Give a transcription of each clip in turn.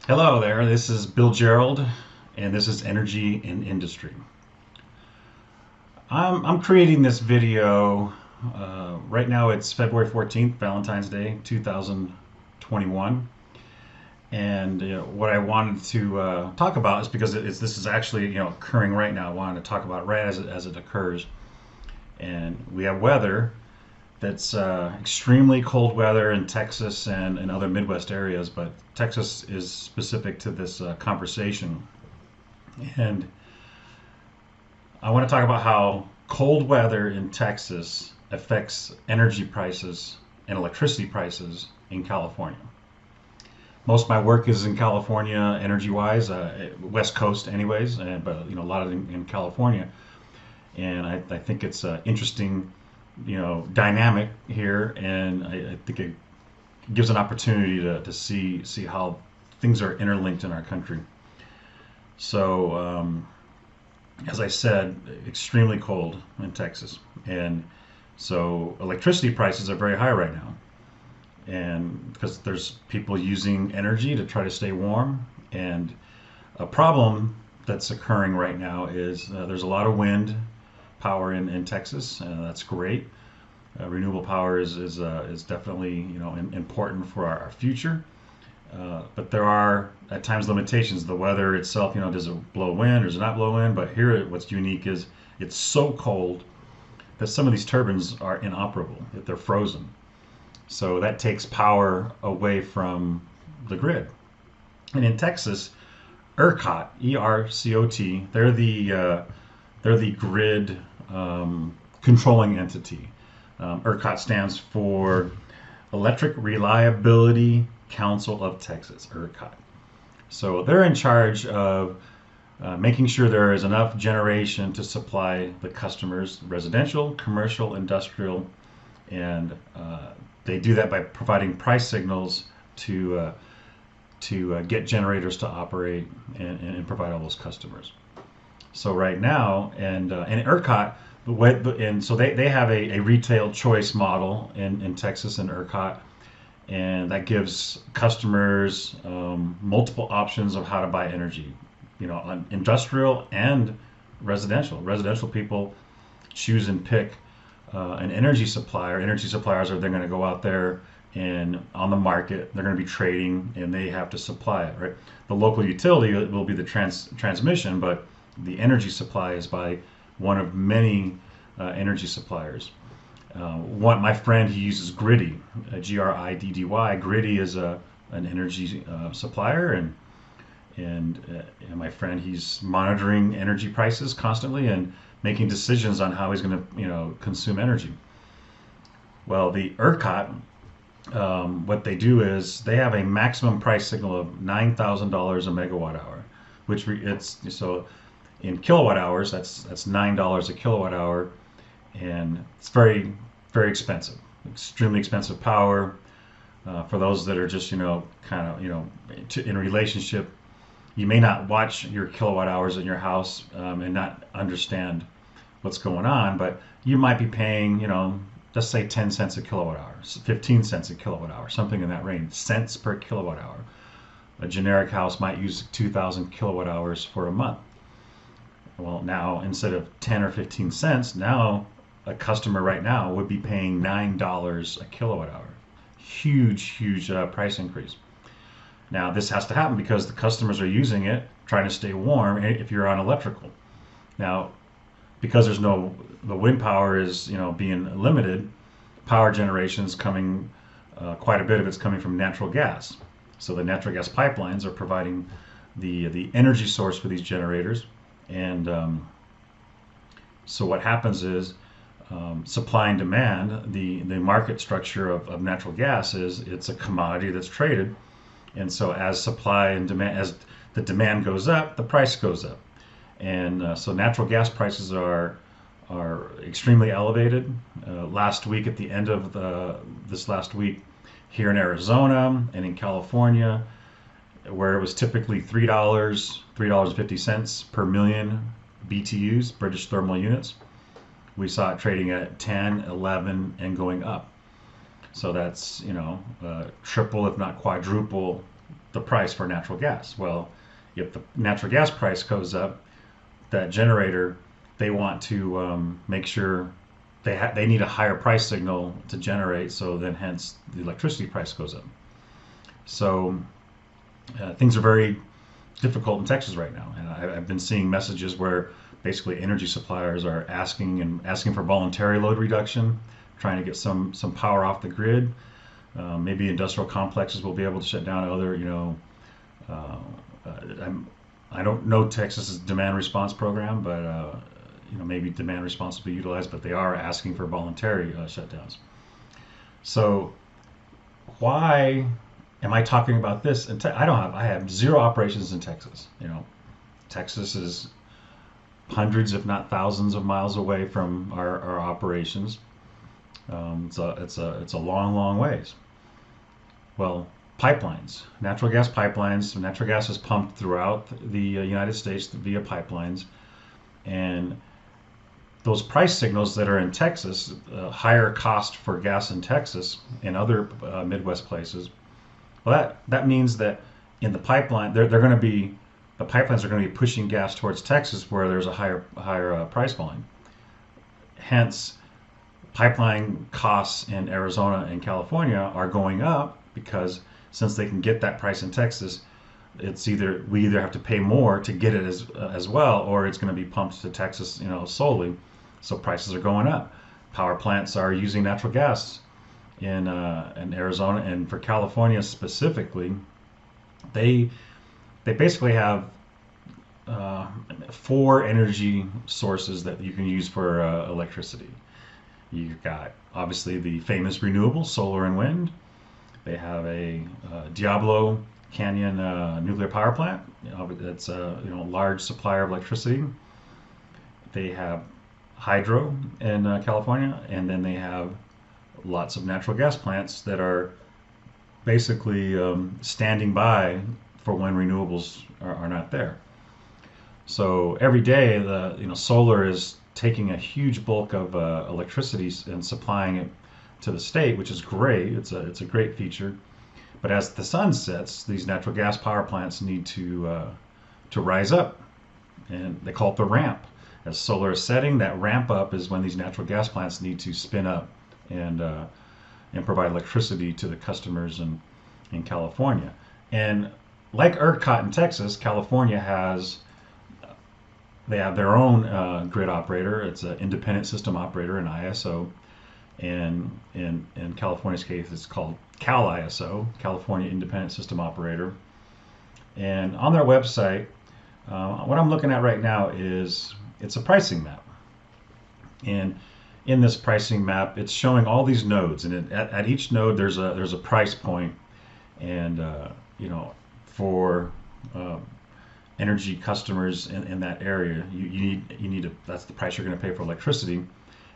Hello there, this is Bill Gerald, and this is Energy in Industry. I'm creating this video, right now it's February 14th, Valentine's Day, 2021. And what I wanted to talk about is because this is actually occurring right now. I wanted to talk about it right as it occurs. And we have weather that's extremely cold weather in Texas and other Midwest areas, but Texas is specific to this conversation. And I want to talk about how cold weather in Texas affects energy prices and electricity prices in California. Most of my work is in California, energy-wise, West Coast, anyways, but a lot of it in California. And I think it's interesting, dynamic here, and I think it gives an opportunity to see how things are interlinked in our country. So, as I said, extremely cold in Texas, and so electricity prices are very high right now, and because there's people using energy to try to stay warm, and a problem that's occurring right now is there's a lot of wind power in Texas, and that's great. Renewable power is definitely important for our future. But there are at times limitations. The weather itself, does it blow wind or does it not blow wind? But here, what's unique is it's so cold that some of these turbines are inoperable, that they're frozen. So that takes power away from the grid. And in Texas, ERCOT, ERCOT, they're the grid controlling entity. ERCOT stands for Electric Reliability Council of Texas, ERCOT. So they're in charge of making sure there is enough generation to supply the customers, residential, commercial, industrial, and they do that by providing price signals to get generators to operate and provide all those customers. So right now, and ERCOT, and so they have a retail choice model in Texas and ERCOT, and that gives customers multiple options of how to buy energy, on industrial and residential. Residential people choose and pick an energy supplier. Energy suppliers they're going to go out there and on the market they're going to be trading, and they have to supply it, right? The local utility will be the transmission, but the energy supply is by one of many energy suppliers. My friend, he uses Griddy, Griddy. Griddy is an energy supplier, and my friend, he's monitoring energy prices constantly and making decisions on how he's going to consume energy. Well, the ERCOT, what they do is they have a maximum price signal of $9,000 a megawatt hour, which it's so in kilowatt hours, that's $9 a kilowatt hour, and it's very, very expensive, extremely expensive power. For those that are just in a relationship, you may not watch your kilowatt hours in your house and not understand what's going on, but you might be paying let's say 10 cents a kilowatt hour, 15 cents a kilowatt hour, something in that range, cents per kilowatt hour. A generic house might use 2,000 kilowatt hours for a month. Well, now instead of 10 or 15 cents, now a customer right now would be paying $9 a kilowatt hour. Huge price increase. Now this has to happen because the customers are using it, trying to stay warm if you're on electrical. Now, because the wind power is being limited, power generation is coming, quite a bit of it's coming from natural gas. So the natural gas pipelines are providing the energy source for these generators. And so what happens is supply and demand, the market structure of natural gas is it's a commodity that's traded. And so as supply and demand, as the demand goes up, the price goes up. And so natural gas prices are extremely elevated. Last week, at the end of this last week, here in Arizona and in California, where it was typically $3.50 per million BTUs, British thermal units, we saw it trading at 10, 11, and going up. So that's triple, if not quadruple, the price for natural gas. Well, if the natural gas price goes up, that generator, they want to make sure they need a higher price signal to generate, so then hence the electricity price goes up. So things are very difficult in Texas right now, and I've been seeing messages where basically energy suppliers are asking for voluntary load reduction, trying to get some power off the grid. Maybe industrial complexes will be able to shut down. Other, uh, I don't know Texas's demand response program, but maybe demand response will be utilized. But they are asking for voluntary shutdowns. So why am I talking about this? And I have zero operations in Texas. Texas is hundreds, if not thousands, of miles away from our operations. It's a long, long ways. Well, pipelines, natural gas pipelines. Natural gas is pumped throughout the United States via pipelines, and those price signals that are in Texas, higher cost for gas in Texas and other Midwest places. Well, that means that in the pipeline, they're going to be the pipelines are going to be pushing gas towards Texas, where there's a higher price volume. Hence, pipeline costs in Arizona and California are going up because since they can get that price in Texas, we either have to pay more to get it as well, or it's going to be pumped to Texas, solely. So prices are going up. Power plants are using natural gas in Arizona, and for California specifically, they basically have 4 energy sources that you can use for electricity. You've got obviously the famous renewables, solar and wind. They have a Diablo Canyon nuclear power plant. That's a large supplier of electricity. They have hydro in California, and then they have lots of natural gas plants that are basically standing by for when renewables are not there. So every day, the solar is taking a huge bulk of electricity and supplying it to the state, which is great. It's a great feature. But as the sun sets, these natural gas power plants need to rise up, and they call it the ramp. As solar is setting, that ramp up is when these natural gas plants need to spin up and provide electricity to the customers in California. And like ERCOT in Texas, California they have their own grid operator. It's an independent system operator, an ISO. And in California's case, it's called Cal ISO, California Independent System Operator. And on their website, what I'm looking at right now it's a pricing map. And in this pricing map, it's showing all these nodes, and at each node there's a price point, and for energy customers in that area, you need to, that's the price you're going to pay for electricity,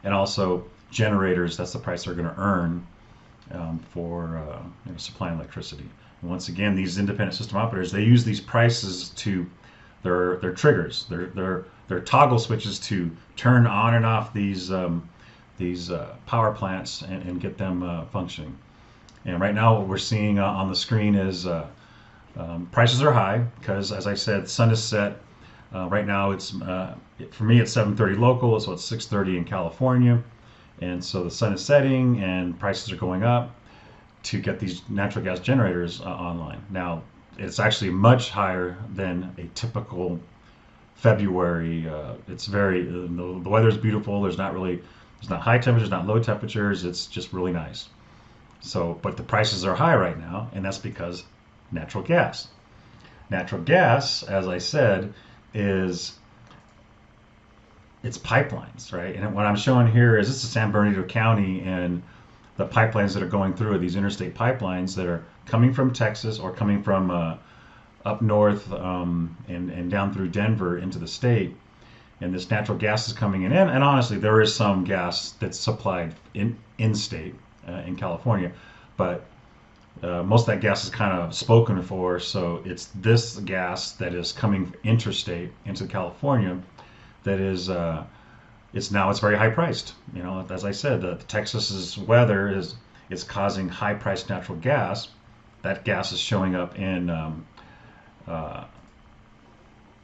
and also generators, that's the price they're going to earn for supplying electricity. And once again, these independent system operators, they use these prices to their triggers, their toggle switches to turn on and off these power plants and get them functioning. And right now, what we're seeing on the screen is prices are high because, as I said, the sun is set. Right now, for me, it's 7:30 local, so it's 6:30 in California. And so the sun is setting and prices are going up to get these natural gas generators online. Now, it's actually much higher than a typical February. It's the weather's beautiful. There's not high temperatures, not low temperatures. It's just really nice. So, but the prices are high right now, and that's because natural gas. Natural gas, as I said, it's pipelines, right? And what I'm showing here is this is San Bernardino County, and the pipelines that are going through are these interstate pipelines that are coming from Texas or coming from up north and down through Denver into the state. And this natural gas is coming in. And honestly, there is some gas that's supplied in state in California, but most of that gas is kind of spoken for. So it's this gas that is coming interstate into California that is it's very high priced. As I said, the Texas's weather is causing high priced natural gas, that gas is showing up uh,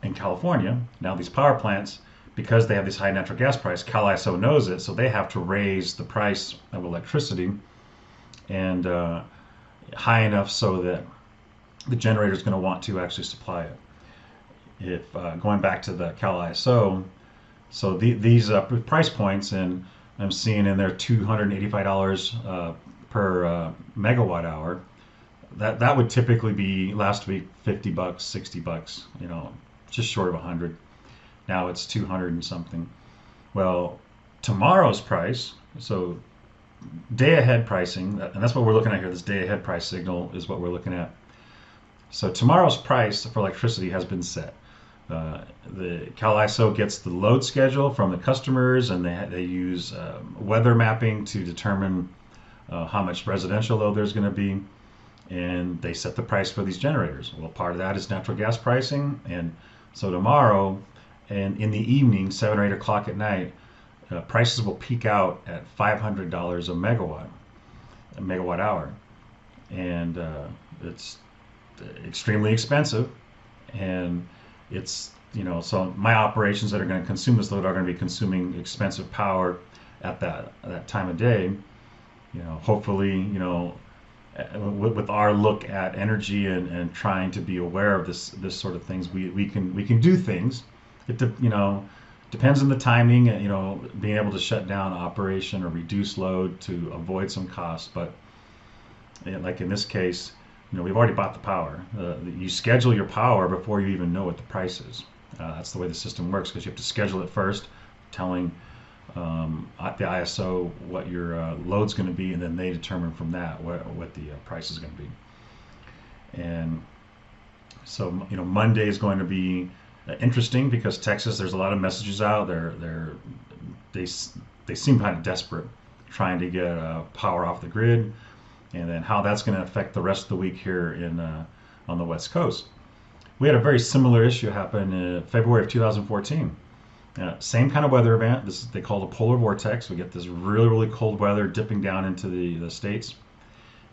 in California. Now these power plants, because they have this high natural gas price, CalISO knows it, so they have to raise the price of electricity and high enough so that the generator is going to want to actually supply it. If going back to the CalISO, so these price points, and I'm seeing in there $285 per megawatt hour. That would typically be last week $50, $60, just short of 100. Now it's 200 and something. Well, tomorrow's price, so day ahead pricing, and that's what we're looking at here. This day ahead price signal is what we're looking at. So tomorrow's price for electricity has been set. The CalISO gets the load schedule from the customers, and they use weather mapping to determine how much residential load there's going to be, and they set the price for these generators. Well, part of that is natural gas pricing, and so tomorrow, and in the evening, 7 or 8 o'clock at night, prices will peak out at $500 a megawatt hour, and it's extremely expensive, and it's so my operations that are going to consume this load are going to be consuming expensive power at that time of day. Hopefully, with our look at energy and trying to be aware of this sort of things, we can do things. It depends on the timing, being able to shut down operation or reduce load to avoid some costs. But like in this case, we've already bought the power. You schedule your power before you even know what the price is. That's the way the system works, because you have to schedule it first, telling the ISO what your load's going to be, and then they determine from that what the price is going to be. And so Monday is going to be interesting, because Texas, there's a lot of messages out there. They seem kind of desperate, trying to get power off the grid, and then how that's going to affect the rest of the week here on the West Coast. We had a very similar issue happen in February of 2014. Same kind of weather event. They call it a polar vortex. We get this really, really cold weather dipping down into the states.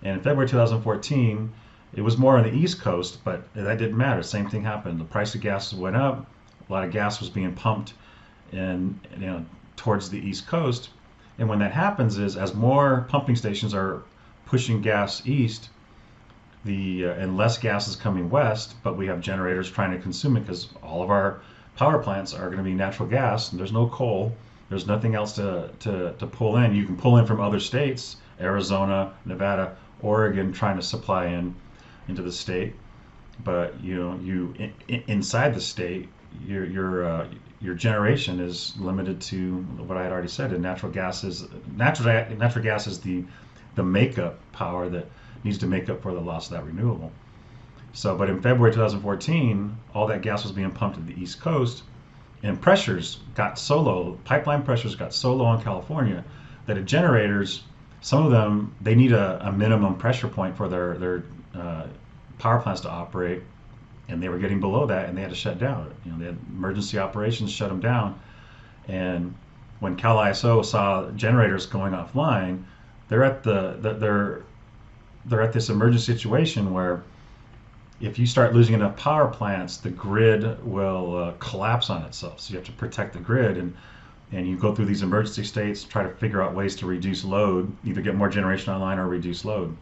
And in February 2014, it was more on the East Coast, but that didn't matter. Same thing happened. The price of gas went up. A lot of gas was being pumped towards the East Coast. And when that happens is, as more pumping stations are pushing gas east, and less gas is coming west, but we have generators trying to consume it, because all of our power plants are going to be natural gas, and there's no coal. There's nothing else to pull in. You can pull in from other states, Arizona, Nevada, Oregon, trying to supply into the state, but inside the state, your generation is limited to what I had already said. And natural gas is the makeup power that needs to make up for the loss of that renewable. So, but in February 2014, all that gas was being pumped to the East Coast, and pressures got so low, pipeline pressures got so low in California, that generators, some of them, they need a minimum pressure point for their power plants to operate, and they were getting below that, and they had to shut down. They had emergency operations, shut them down. And when CalISO saw generators going offline, they're at this emergency situation where if you start losing enough power plants, the grid will collapse on itself. So you have to protect the grid, and you go through these emergency states, try to figure out ways to reduce load, either get more generation online or reduce load.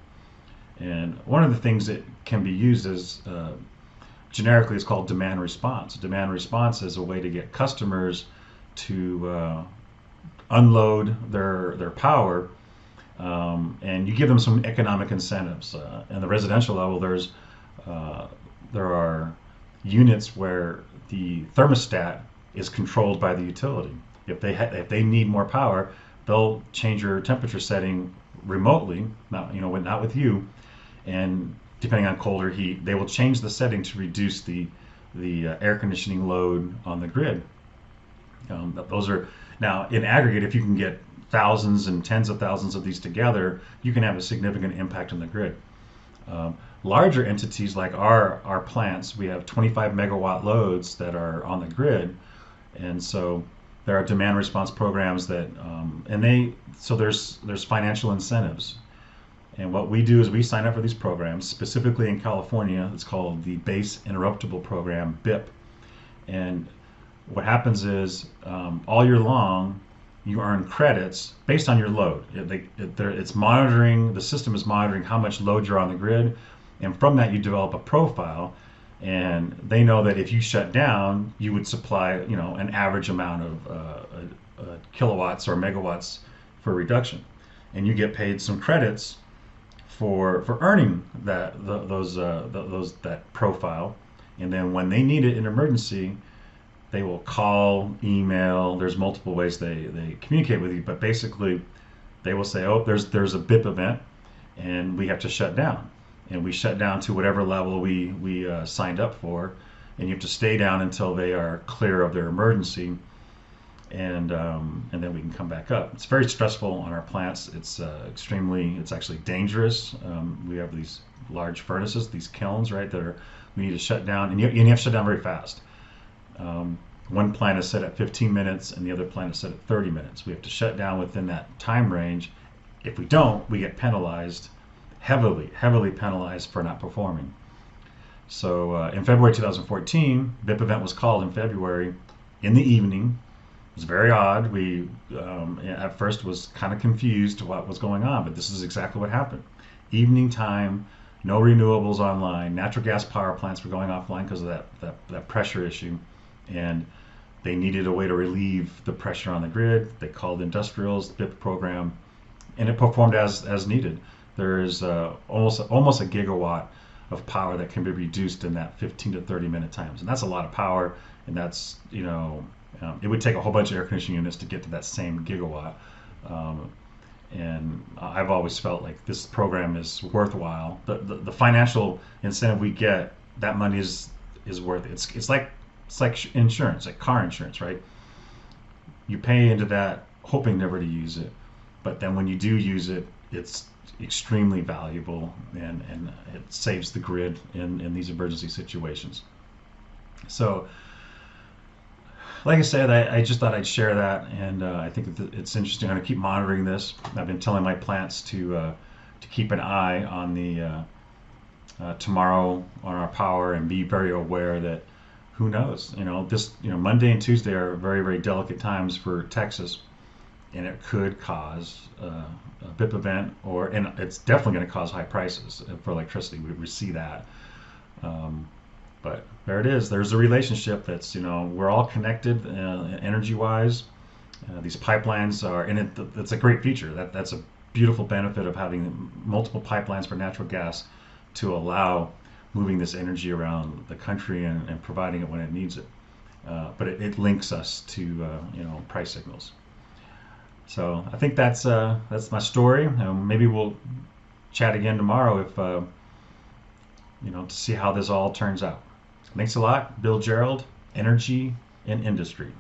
And one of the things that can be used is generically, it's called demand response. Demand response is a way to get customers to unload their power, and you give them some economic incentives. In the residential level, there are units where the thermostat is controlled by the utility. If they need more power, they'll change your temperature setting remotely, not with you, and depending on cold or heat, they will change the setting to reduce the air conditioning load on the grid. Those are, now in aggregate, if you can get thousands and tens of thousands of these together, you can have a significant impact on the grid. Larger entities like our plants, we have 25 megawatt loads that are on the grid, and so there are demand response programs that, so there's financial incentives. And what we do is we sign up for these programs. Specifically in California, it's called the Base Interruptible Program, BIP. And what happens is all year long, you earn credits based on your load. It's monitoring, the system is monitoring how much load you're on the grid, and from that you develop a profile, and they know that if you shut down, you would supply, an average amount of kilowatts or megawatts for reduction, and you get paid some credits for earning that profile, and then when they need it in emergency, they will call, email. There's multiple ways they communicate with you, but basically they will say, oh, there's a BIP event, and we have to shut down, and we shut down to whatever level we signed up for, and you have to stay down until they are clear of their emergency, and then we can come back up. It's very stressful on our plants. It's actually dangerous. We have these large furnaces, these kilns, right, we need to shut down, and you have to shut down very fast. One plant is set at 15 minutes and the other plant is set at 30 minutes. We have to shut down within that time range. If we don't, we get penalized, heavily penalized for not performing. So in February 2014, BIP event was called in February in the evening. It was very odd. We at first was kind of confused what was going on, but this is exactly what happened. Evening time, no renewables online. Natural gas power plants were going offline because of that pressure issue, and they needed a way to relieve the pressure on the grid. They called industrials, the BIP program, and it performed as needed. There is almost a gigawatt of power that can be reduced in that 15 to 30 minute times, and that's a lot of power. And that's it would take a whole bunch of air conditioning units to get to that same gigawatt. And I've always felt like this program is worthwhile. The financial incentive we get, that money is worth it. It's like insurance, like car insurance, right? You pay into that hoping never to use it, but then when you do use it, it's extremely valuable, and it saves the grid in these emergency situations. So like I said, I just thought I'd share that, and I think it's interesting. I'm going to keep monitoring this. I've been telling my plants to keep an eye on the tomorrow on our power, and be very aware that who knows, Monday and Tuesday are very, very delicate times for Texas, and it could cause a BIP event, and it's definitely going to cause high prices for electricity. We see that. But there it is. There's a relationship that's, we're all connected energy-wise. These pipelines are, and it's a great feature. That's a beautiful benefit of having multiple pipelines for natural gas to allow moving this energy around the country and providing it when it needs it. But it links us to, price signals. So I think that's my story. Maybe we'll chat again tomorrow if, to see how this all turns out. Thanks a lot. Bill Gerald, Energy and Industry.